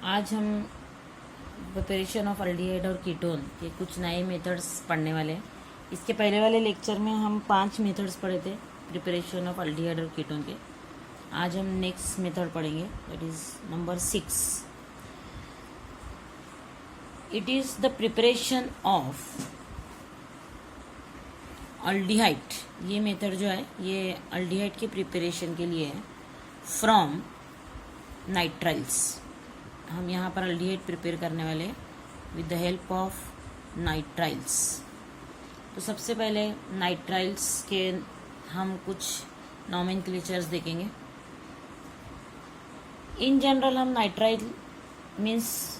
आज हम preparation of aldehyde और कीटोन के कुछ नए मेथड्स पढ़ने वाले हैं। इसके पहले वाले लेक्चर में हम 5 मेथड्स पढ़े थे प्रिपरेशन ऑफ अल्डिहाइड और कीटोन के। आज हम नेक्स्ट मेथड पढ़ेंगे, that is number 6। It is the preparation of aldehyde. ये मेथड जो है ये अल्डिहाइड के प्रिपरेशन के लिए है फ्रॉम नाइट्राइल्स। हम यहाँ पर अल्डिहाइड प्रिपेयर करने वाले हैं with the help of nitriles. तो सबसे पहले नाइट्राइल्स के हम कुछ नॉमेनक्लेचर्स देखेंगे। इन जनरल हम नाइट्राइल मीन्स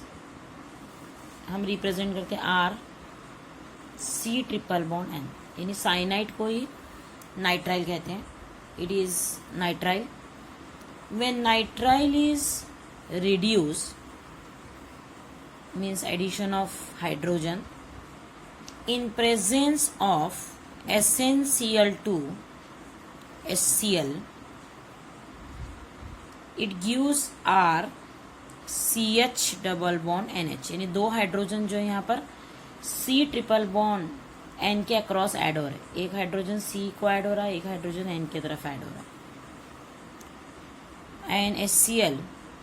हम रिप्रेजेंट करते हैं R C triple bond N, यानी साइनाइड को ही नाइट्राइल कहते हैं। It is nitrile. When nitrile is reduced means addition of hydrogen in presence of SnCl2 HCl, it gives R CH double bond NH, यानी दो हाइड्रोजन जो है यहाँ पर C ट्रिपल बॉन्ड N के अक्रॉस ऐड हो रहे हैं। एक हाइड्रोजन C को ऐड हो रहा है, एक हाइड्रोजन N की तरफ ऐड हो रहा है, and HCl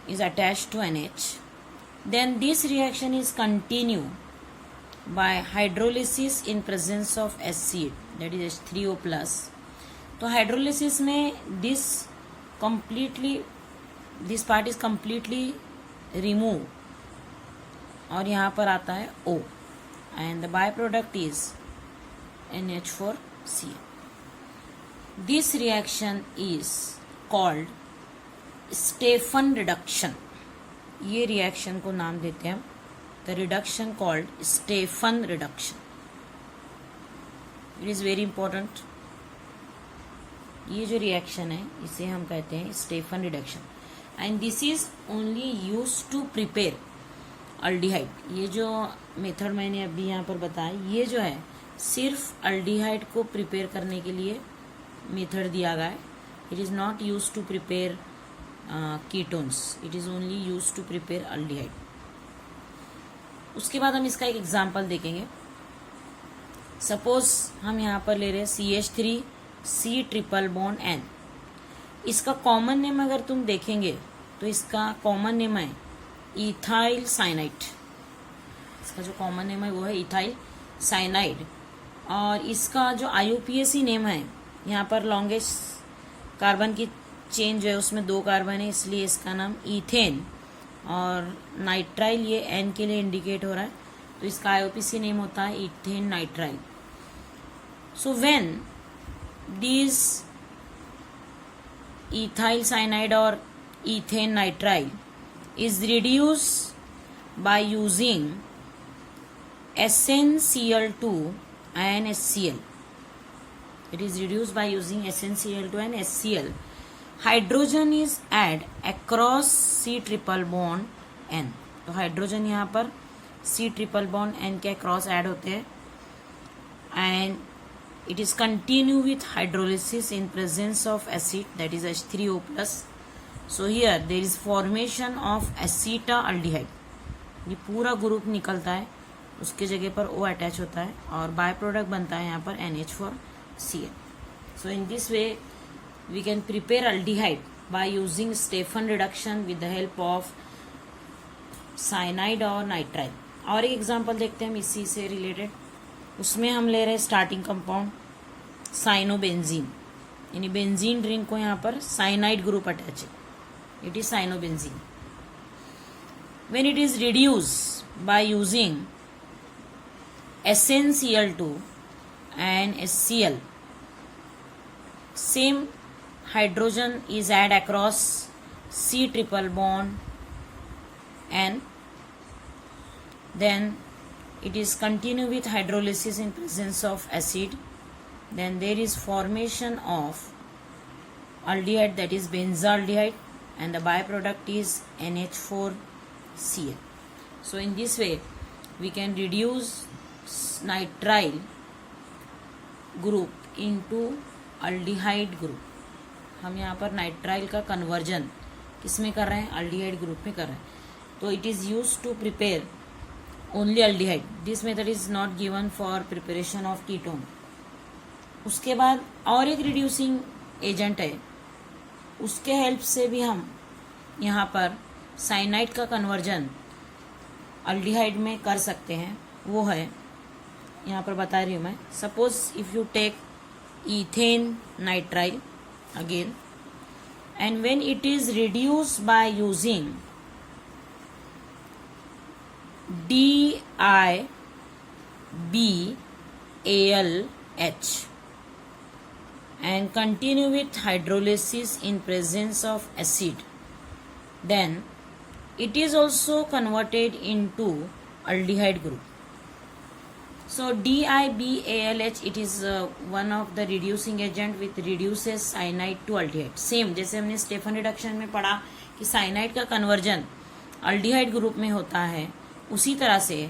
is attached to NH. Then this reaction is continued by hydrolysis in presence of acid, that is H3O plus. तो hydrolysis में this part is completely removed और यहाँ पर आता है O and the byproduct is NH4Cl. This reaction is called Stephen reduction. ये reaction को नाम देते हैं हम the reduction called Stephen reduction. It is very important. ये जो रिएक्शन है इसे हम कहते हैं Stephen reduction and this is only use to prepare aldehyde. ये जो मेथड मैंने अभी यहाँ पर बताया ये जो है सिर्फ अल्डिहाइड को प्रिपेयर करने के लिए मेथड दिया गया है। It is not use to prepare ketones, it is only use to prepare aldehyde. उसके बाद हम इसका एक एग्जाम्पल देखेंगे। सपोज हम यहाँ पर ले रहे हैं CH3C ट्रिपल बॉन्ड N। इसका कॉमन नेम अगर तुम देखेंगे तो इसका कॉमन नेम है इथाइल साइनाइड। इसका जो कॉमन नेम है वो है इथाइल साइनाइड और इसका जो IUPAC नेम है यहाँ पर लॉन्गेस्ट कार्बन की चेन जो है उसमें 2 कार्बन है इसलिए इसका नाम इथेन और नाइट्राइल ये एन के लिए इंडिकेट हो रहा है तो इसका IUPAC नेम होता है ethane nitrile. So when this ethyl cyanide और ethane nitrile is reduce by using SnCl2 and HCl, it is reduced by using SnCl2 and HCl. Hydrogen is add across C triple bond N। तो hydrogen यहाँ पर C triple bond N के across add होते हैं and it is continue with hydrolysis in presence of acid that is H3O plus. So here there is formation of acetaldehyde. ये पूरा group निकलता है, उसके जगह पर O अटैच होता है और बाय प्रोडक्ट बनता है यहाँ पर NH4Cl। So in this way we can prepare aldehyde by using Stefan reduction with the help of cyanide और nitrile। और एक एग्जांपल देखते हैं हम इसी से रिलेटेड। उसमें हम ले रहे हैं स्टार्टिंग कंपाउंड साइनोबेंजीन, यानी बेंजीन रिंग को यहाँ पर साइनाइड ग्रुप अटैच है, it is cyanobenzene. When it is reduce by using SnCl2 and HCl, same hydrogen is add across C triple bond N, then it is continue with hydrolysis in presence of acid, then there is formation of aldehyde that is benzaldehyde and the byproduct is NH4Cl. So in this way we can reduce nitrile group into aldehyde group। हम यहाँ पर nitrile का conversion किस में कर रहे हैं, aldehyde group में कर रहे हैं। तो it is use to prepare only aldehyde. This method is not given for preparation of ketone. उसके बाद और एक रिड्यूसिंग एजेंट है, उसके हेल्प से भी हम यहाँ पर साइनाइड का कन्वर्जन अल्डिहाइड में कर सकते हैं. वो है, यहाँ पर बता रही हूँ मैं. Suppose if you take ethane nitrile again, and when it is reduced by using DIBALH and continue with hydrolysis in presence of acid, then it is also converted into aldehyde group. So DIBALH, it is one of the reducing agent which reduces cyanide to aldehyde. Same जैसे हमने Stephen reduction में पढ़ा कि cyanide का conversion aldehyde group में होता है, उसी तरह से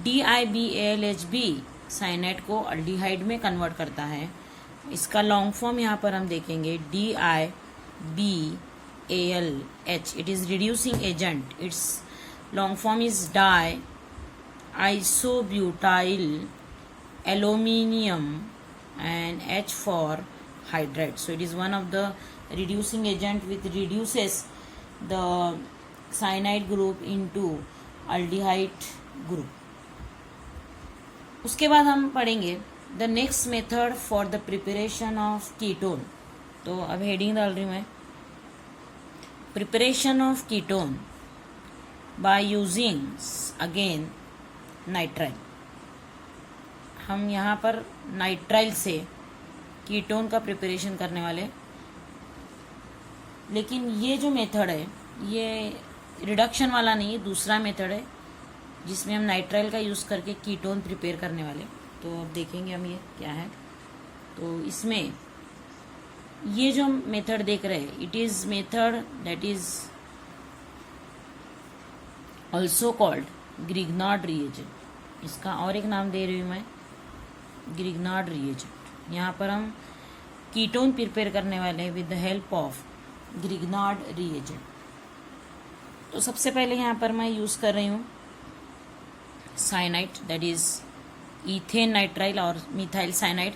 DIBALH भी साइनाइड को अल्डिहाइड में कन्वर्ट करता है. इसका लॉन्ग फॉर्म यहाँ पर हम देखेंगे, DIBALH. It is reducing agent. Its long form is di isobutyl aluminum and H for hydride. So it is one of the reducing agent which reduces the cyanide group into aldehyde group. उसके बाद हम पढ़ेंगे the next method for the preparation of ketone. तो अब heading डाल रही हूँ मैं, preparation of ketone by using again nitrile. हम यहाँ पर नाइट्राइल से कीटोन का प्रिपरेशन करने वाले. लेकिन ये जो मेथड है ये रिडक्शन वाला नहीं है, दूसरा मेथड है जिसमें हम नाइट्राइल का यूज़ करके कीटोन प्रिपेयर करने वाले. तो अब देखेंगे हम ये क्या है. तो इसमें ये जो मेथड देख रहे हैं, it is method that is also called Grignard reagent. इसका और एक नाम दे रही हूँ मैं, ग्रिग्नार्ड रिएजेंट. यहाँ पर हम कीटोन प्रिपेयर करने वाले हैं with the help of Grignard reagent. तो सबसे पहले यहाँ पर मैं यूज़ कर रही हूँ cyanide, that is ethane nitrile और methyl cyanide.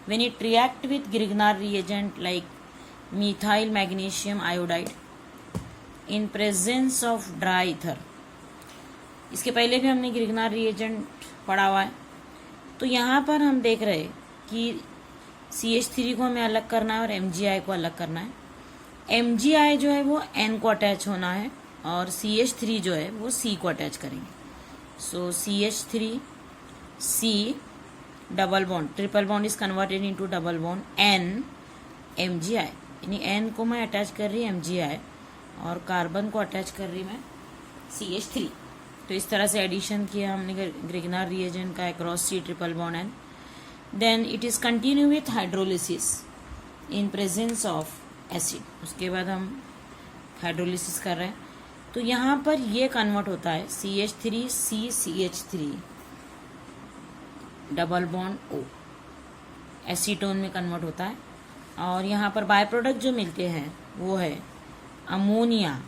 When it react with Grignard reagent like methyl magnesium iodide in presence of dry ether. इसके पहले भी हमने ग्रिग्नार्ड रिएजेंट पढ़ा हुआ है. तो यहाँ पर हम देख रहे कि CH3 को हमें अलग करना है और MgI को अलग करना है. MgI जो है वो N को अटैच होना है और CH3 जो है वो C को अटैच करेंगे. सो CH3 C double bond, triple bond is converted into double bond N MgI, यानी N को मैं अटैच कर रही MgI और कार्बन को अटैच कर रही मैं CH3. तो इस तरह से एडिशन किया हमने ग्रिग्नार्ड रिएजेंट का across C triple bond N. Then it is continue with hydrolysis in presence of acid. उसके बाद हम हाइड्रोलिसिस कर रहे हैं. तो यहाँ पर ये कन्वर्ट होता है CH3 C CH3 double bond O, acetone में कन्वर्ट होता है. और यहाँ पर बाय प्रोडक्ट जो मिलते हैं वो है अमोनिया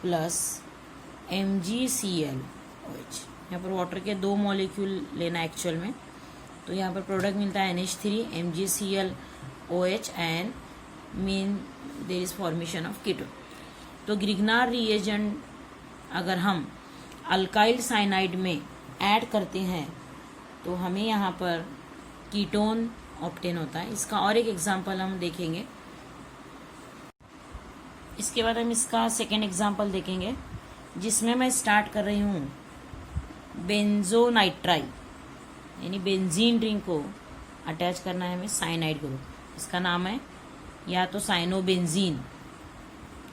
प्लस MgClOH. यहाँ पर वाटर के 2 मॉलिक्यूल लेना एक्चुअल में. तो यहाँ पर प्रोडक्ट मिलता है NH3 MgClOH and mean there is formation of ketone. तो ग्रिग्नार्ड रिएजेंट अगर हम अल्काइल साइनाइड में ऐड करते हैं तो हमें यहाँ पर कीटोन ऑब्टेन होता है. इसका और एक एग्जांपल हम देखेंगे. इसके बाद हम इसका सेकेंड एग्जांपल देखेंगे जिसमें मैं स्टार्ट कर रही हूँ बेंजोनाइट्राइल, यानी बेंजीन रिंग को अटैच करना है हमें साइनाइड ग्रुप. इसका नाम है या तो साइनोबेंजीन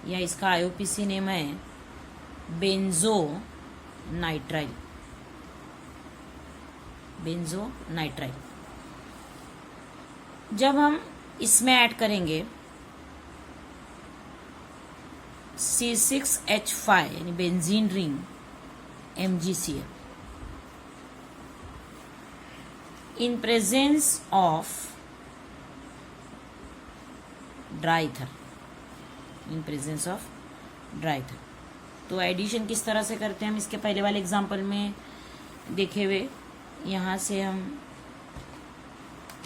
या इसका IUPAC नेम है बेंजोनाइट्राइल. बेंजोनाइट्राइल जब हम इसमें ऐड करेंगे C6H5 यानी benzene ring MgCl in presence of dry ether, in presence of dry ether. तो एडिशन किस तरह से करते हैं हम इसके पहले वाले एग्जाम्पल में देखे हुए, यहाँ से हम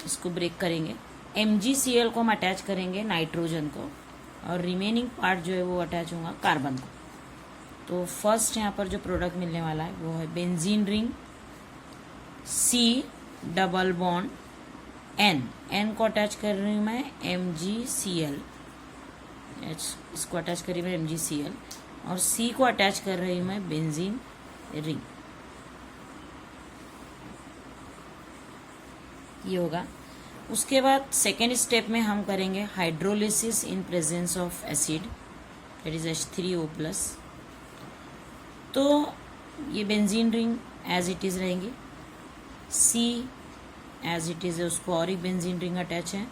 इसको ब्रेक करेंगे, MgCl को हम अटैच करेंगे नाइट्रोजन को, और रिमेनिंग पार्ट जो है वो अटैच होगा कार्बन को। तो फर्स्ट यहाँ पर जो प्रोडक्ट मिलने वाला है वो है benzene ring, C double bond N को अटैच कर रही हूँ मैं MgCl, इसको अटैच कर रही हूँ मैं MgCl, और C को अटैच कर रही हूँ मैं बेंजीन रिंग। ये होगा। उसके बाद सेकेंड स्टेप में हम करेंगे hydrolysis in presence of acid, that is H3O+। तो ये benzene ring as it is रहेंगी, C एज इट इज है, उसको और एक बेंजीन रिंग अटैच है,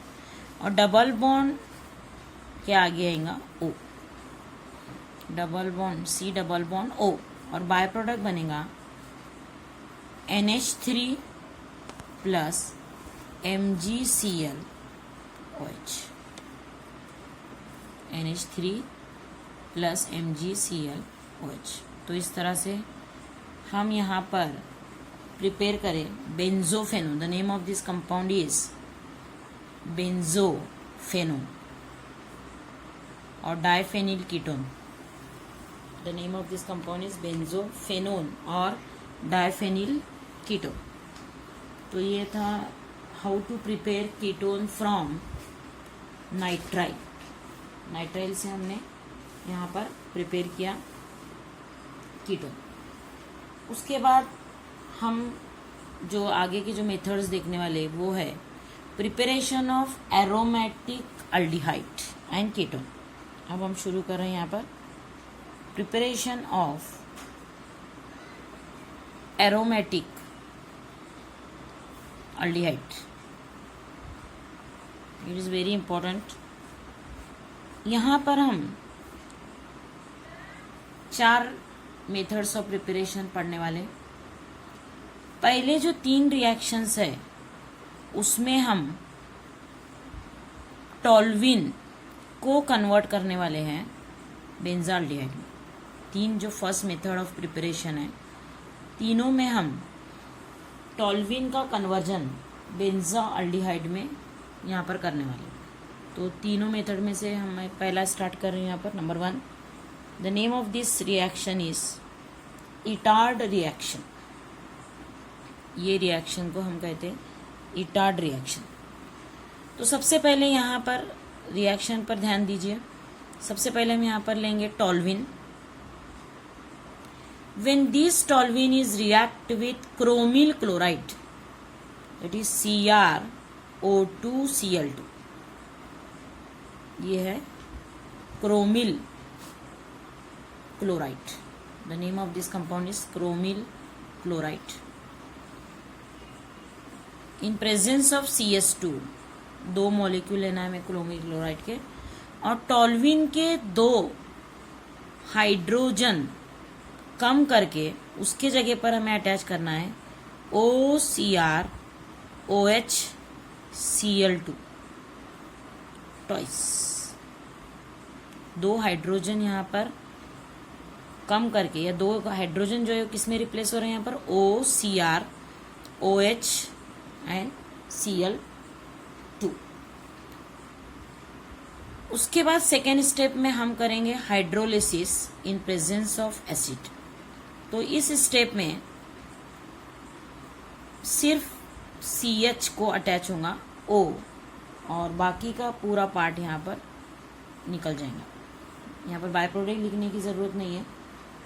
और डबल बॉन्ड के आगे आएगा O, double bond C double bond O, और बाय प्रोडक्ट बनेगा NH3 plus MgClOH, NH3 plus MgClOH। तो इस तरह से हम यहाँ पर प्रिपेयर करें benzophenone. The name of this compound is benzophenone, और diphenyl ketone. The name of this compound is benzophenone और डाइफेनिल कीटोन। तो ये था how to prepare ketone from nitrile. Nitrile से हमने यहाँ पर प्रिपेयर किया कीटोन। उसके बाद हम जो आगे के जो मेथड्स देखने वाले वो है preparation of aromatic aldehyde and ketone. अब हम शुरू कर रहे हैं यहाँ पर preparation of aromatic aldehyde. It is very important. यहाँ पर हम 4 मेथड्स ऑफ प्रिपरेशन पढ़ने वाले। पहले जो 3 रिएक्शंस है उसमें हम टॉल्विन को कन्वर्ट करने वाले हैं बेंजाल्डिहाइड में। 3 जो फर्स्ट मेथड ऑफ प्रिपरेशन है, तीनों में हम टॉल्विन का कन्वर्जन बेंजाल्डिहाइड में यहाँ पर करने वाले। तो तीनों मेथड में से हम पहला स्टार्ट कर रहे हैं यहाँ पर। Number 1, the name of this reaction is Etard reaction. ये रिएक्शन को हम कहते हैं इटार्ड रिएक्शन। तो सबसे पहले यहाँ पर रिएक्शन पर ध्यान दीजिए। सबसे पहले हम यहाँ पर लेंगे टॉल्विन। When this toluene is react with chromyl chloride, that is CrO2Cl2, ये है chromyl chloride. The name of this compound is chromyl chloride. In presence of CS2, 2 molecule लेना है हमें क्रोमिल क्लोराइड के, और टॉल्विन के 2 हाइड्रोजन कम करके उसके जगह पर हमें अटैच करना है OCrOHCl2 ट्वाइस। 2 हाइड्रोजन यहाँ पर कम करके, या 2 हाइड्रोजन जो है किस में रिप्लेस हो रहे हैं यहाँ पर OCrOH एंड Cl2। उसके बाद सेकेंड स्टेप में हम करेंगे hydrolysis in presence of acid. तो इस स्टेप में सिर्फ CH को अटैच होगा O, और बाकी का पूरा पार्ट यहाँ पर निकल जाएगा। यहाँ पर बाय प्रोडक्ट लिखने की ज़रूरत नहीं है।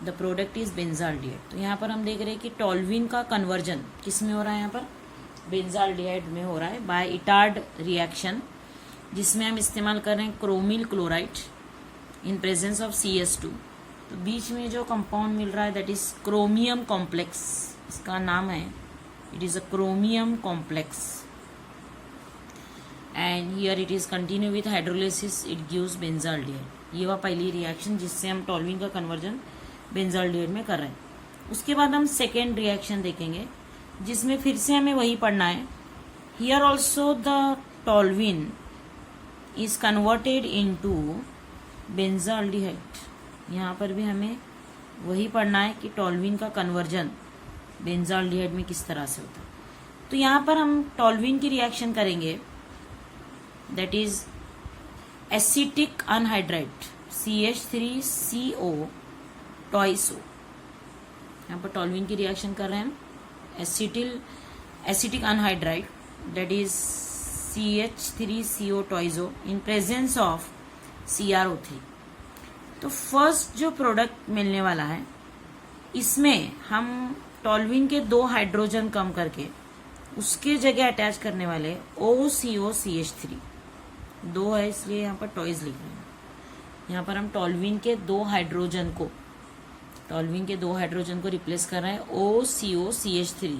The product is benzaldehyde. तो यहाँ पर हम देख रहे हैं कि टॉल्विन का कन्वर्जन किस में हो रहा है, यहाँ पर बेंजाल्डिहाइड में हो रहा है बाय इटार्ड रिएक्शन, जिसमें हम इस्तेमाल कर रहे हैं chromyl chloride in presence of CS2। तो बीच में जो कंपाउंड मिल रहा है दैट इज क्रोमियम कॉम्प्लेक्स। इसका नाम है, it is a chromium complex, and here it is continue with hydrolysis, it gives benzaldehyde. ये वह पहली रिएक्शन जिससे हम टॉल्विन का कन्वर्जन बेंजाल्डिहाइड में कर रहे हैं। उसके बाद हम सेकेंड रिएक्शन देखेंगे जिसमें फिर से हमें वही पढ़ना है। Here also the toluene is converted into benzaldehyde. यहाँ पर भी हमें वही पढ़ना है कि टोल्यूइन का कन्वर्जन बेंजाल्डिहाइड में किस तरह से होता है। तो यहाँ पर हम टोल्यूइन की रिएक्शन करेंगे, that is acetic anhydride CH3CO twice O. यहाँ पर टोल्यूइन की रिएक्शन कर रहे हैं acetic anhydride that is CH3CO twice O in presence of CrO3। तो फर्स्ट जो प्रोडक्ट मिलने वाला है इसमें हम टोल्यूइन के 2 हाइड्रोजन कम करके उसके जगह अटैच करने वाले OCOCH3। 2 है इसलिए यहाँ पर टॉइज लिख रहे हैं। यहाँ पर हम टोल्यूइन के 2 हाइड्रोजन को रिप्लेस कर रहे हैं OCOCH3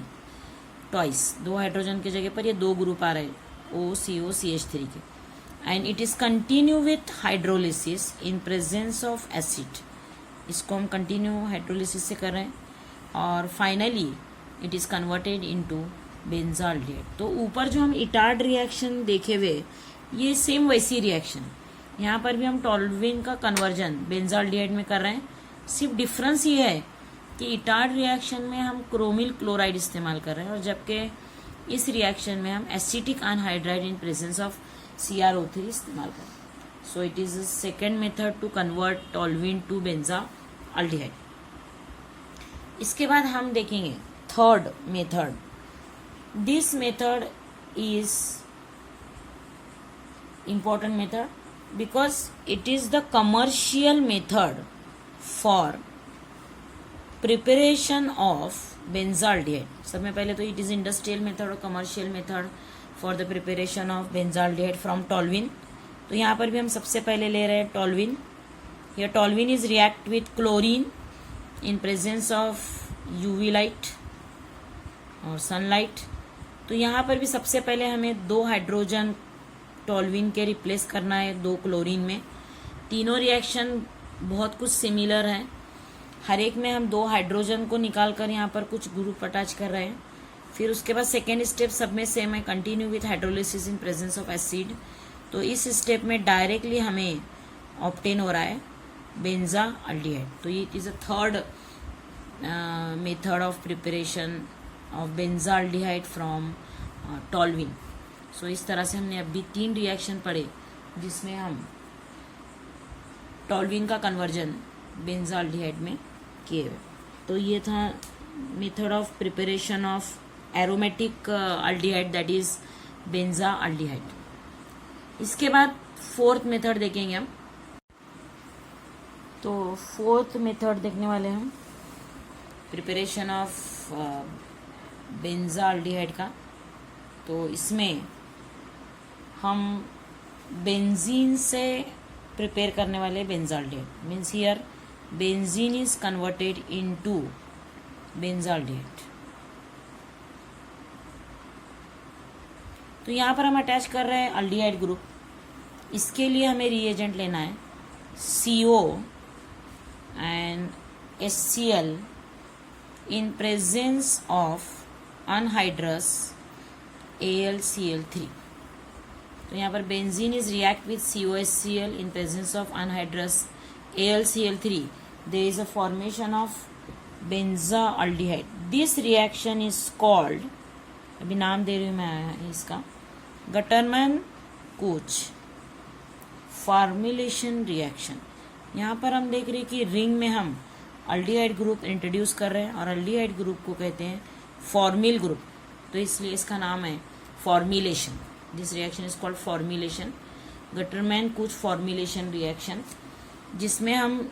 टॉइस। 2 हाइड्रोजन की जगह पर ये 2 ग्रुप आ रहे हैं OCOCH3 के, and it is continue with hydrolysis in presence of acid. इसको हम कंटिन्यू हाइड्रोलिसिस से कर रहे हैं और finally it is converted into benzaldehyde. तो ऊपर जो हम इटार्ड रिएक्शन देखे हुए ये सेम वैसी रिएक्शन, यहाँ पर भी हम टोल्यूइन का कन्वर्जन बेंजाल्डिहाइड में कर रहे हैं। सिर्फ डिफरेंस ये है कि इटार्ड रिएक्शन में हम क्रोमिल क्लोराइड इस्तेमाल कर रहे हैं और जबकि इस रिएक्शन में हम acetic anhydride in presence of CrO3 इस्तेमाल कर रहे हैं। So it is second method to convert toluene to benzaldehyde. इसके बाद हम देखेंगे third method. This method is important method because it is the commercial method for preparation of benzaldehyde। सब में पहले तो it is industrial method और commercial method for the preparation of benzaldehyde from toluene। तो यहाँ पर भी हम सबसे पहले ले रहे हैं toluene. Here toluene is react with chlorine in presence of UV light और sunlight। तो यहाँ पर भी सबसे पहले हमें 2 हाइड्रोजन टोल्यूइन के रिप्लेस करना है 2 क्लोरीन में। तीनों रिएक्शन बहुत कुछ सिमिलर हैं, हर एक में हम 2 हाइड्रोजन को निकाल कर यहाँ पर कुछ ग्रुप अटैच कर रहे हैं। फिर उसके बाद सेकेंड स्टेप सब में सेम है, continue with hydrolysis in presence of acid. तो इस स्टेप में डायरेक्टली हमें ऑब्टेन हो रहा है बेंजाल्डिहाइड। तो ये is a third method of preparation of benzaldehyde from toluene. So इस तरह से हमने अभी 3 रिएक्शन पढ़े जिसमें हम टोल्यूइन का कन्वर्जन बेंजाल्डिहाइड में किए हुए। तो ये था method of preparation of aromatic aldehyde that is benzaldehyde. इसके बाद 4th मेथड देखेंगे हम। तो 4th मेथड देखने वाले हम प्रिपरेशन ऑफ बेंजाल्डिहाइड का। तो इसमें हम बेंजीन से प्रिपेयर करने वाले benzaldehyde, means here benzene is converted into benzaldehyde. तो यहाँ पर हम अटैच कर रहे हैं अल्डिहाइड ग्रुप। इसके लिए हमें रिएजेंट लेना है CO and HCl in presence of anhydrous AlCl3। तो यहाँ पर benzene is react with COHCl in presence of anhydrous AlCl3। There is a formation of benzaldehyde. This reaction is called, अभी नाम दे रही हूँ मैं इसका, गटरमैन कोच फॉर्मुलेशन रिएक्शन। यहाँ पर हम देख रहे हैं कि रिंग में हम अल्डिहाइड ग्रुप इंट्रोड्यूस कर रहे हैं और अल्डिहाइड ग्रुप को कहते हैं फॉर्मिल ग्रुप, तो इसलिए इसका नाम है formulation. This reaction is called formulation, Gattermann coach formulation reaction, जिसमें हम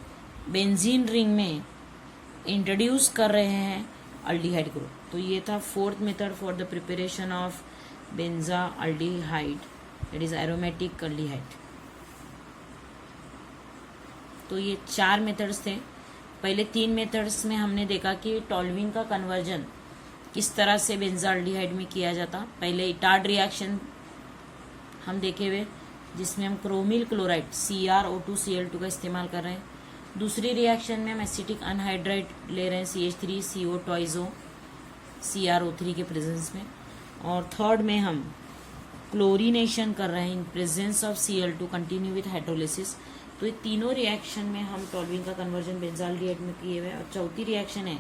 बेंजीन रिंग में इंट्रोड्यूस कर रहे हैं अल्डिहाइड ग्रुप। तो ये था 4th method for the preparation of benzaldehyde, that is aromatic aldehyde. तो ये 4 मेथड्स थे। पहले 3 मेथड्स में हमने देखा कि टोल्यूइन का कन्वर्जन किस तरह से बेंजाल्डिहाइड में किया जाता। पहले इटार्ड रिएक्शन हम देखे हुए जिसमें हम क्रोमिल क्लोराइड CrO2Cl2 का इस्तेमाल कर रहे हैं। दूसरी रिएक्शन में हम एसिटिक अनहाइड्राइड ले रहे हैं CH3CO टॉइजो CrO3 के प्रेजेंस में। और थर्ड में हम क्लोरीनेशन कर रहे हैं इन presence of Cl2 continue with hydrolysis. तो ये तीनों रिएक्शन में हम टॉल्यूइन का कन्वर्जन बेंजाल्डिहाइड में किए हुए हैं। और चौथी रिएक्शन है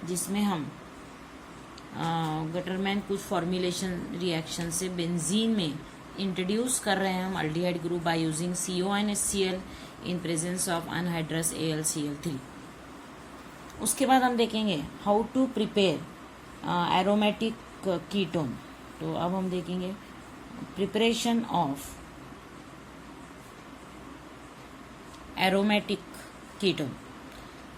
जिसमें हम गटरमैन कुछ फॉर्मुलेशन रिएक्शन से बेंजीन में इंट्रोड्यूस कर रहे हैं हम aldehyde group by using CONHCl in presence of anhydrous AlCl3। उसके बाद हम देखेंगे how to prepare aromatic ketone. तो अब हम देखेंगे प्रिपरेशन ऑफ एरोमेटिक कीटोन।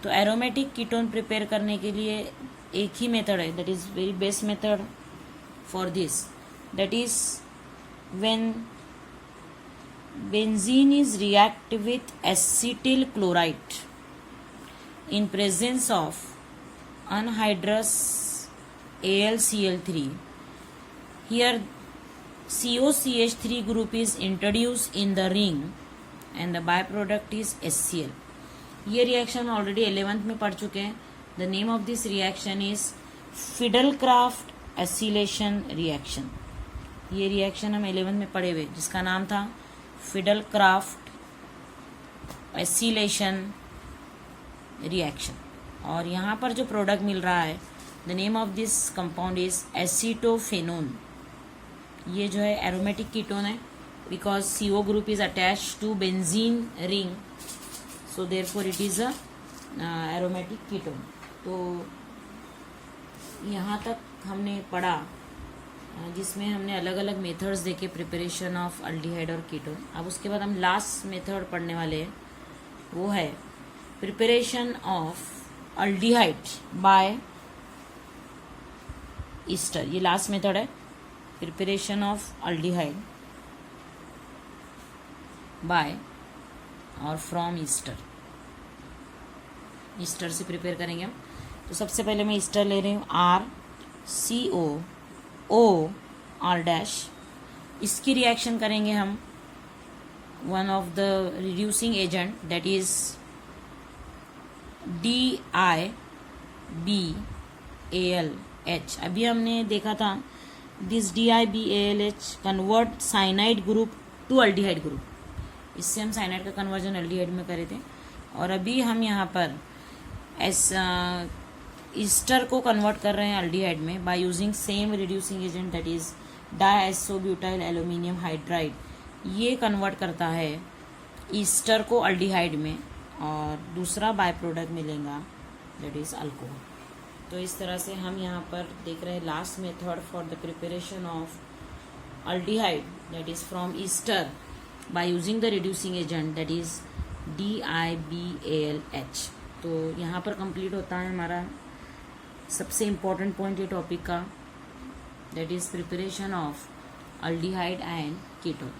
तो एरोमेटिक कीटोन प्रिपेयर करने के लिए एक ही मेथड है, that is very best method for this, that is when benzene is react with acetyl chloride in presence of anhydrous AlCl3. Here COCH3 group is introduced in the ring and the byproduct is HCl. ये reaction already 11th में पढ़ चुके हैं। The name of this reaction is Friedel Crafts acylation reaction. ये reaction हम 11th में पढ़े हुए जिसका नाम था फिडलक्राफ्ट एसिलेशन रिएक्शन। और यहाँ पर जो प्रोडक्ट मिल रहा है, the name of this compound is acetophenone. ये जो है एरोमेटिक कीटोन है because CO group is attach to benzene ring, so therefore it is a aromatic ketone. तो यहाँ तक हमने पढ़ा जिसमें हमने अलग अलग मेथड्स देखे प्रिपरेशन ऑफ अल्डिहाइड और कीटोन। अब उसके बाद हम लास्ट मेथड पढ़ने वाले हैं, वो है preparation of aldehyde by ester. ये लास्ट मेथड है, प्रिपरेशन ऑफ अल्डिहाइड बाय और फ्रॉम ईस्टर। ईस्टर से प्रिपेयर करेंगे हम। तो सबसे पहले मैं ईस्टर ले रही हूँ RCOOR'। इसकी रिएक्शन करेंगे हम one of the reducing agent that is DIBALH। अभी हमने देखा था this DIBALH convert cyanide group to aldehyde group. इससे हम साइनाइड का कन्वर्जन अल्डिहाइड में करे थे। और अभी हम यहाँ पर ईस्टर को कन्वर्ट कर रहे हैं अल्डिहाइड में by using same reducing agent that is diisobutyl aluminium hydride. ये कन्वर्ट करता है ईस्टर को अल्डिहाइड में और दूसरा बाय प्रोडक्ट मिलेगा दैट इज अल्कोहल। तो इस तरह से हम यहाँ पर देख रहे हैं last method for the preparation of aldehyde that is from Easter by using the reducing agent that is DIBALH। तो यहाँ पर कंप्लीट होता है हमारा सबसे इम्पोर्टेंट पॉइंट ये टॉपिक का, that is preparation of aldehyde and ketone.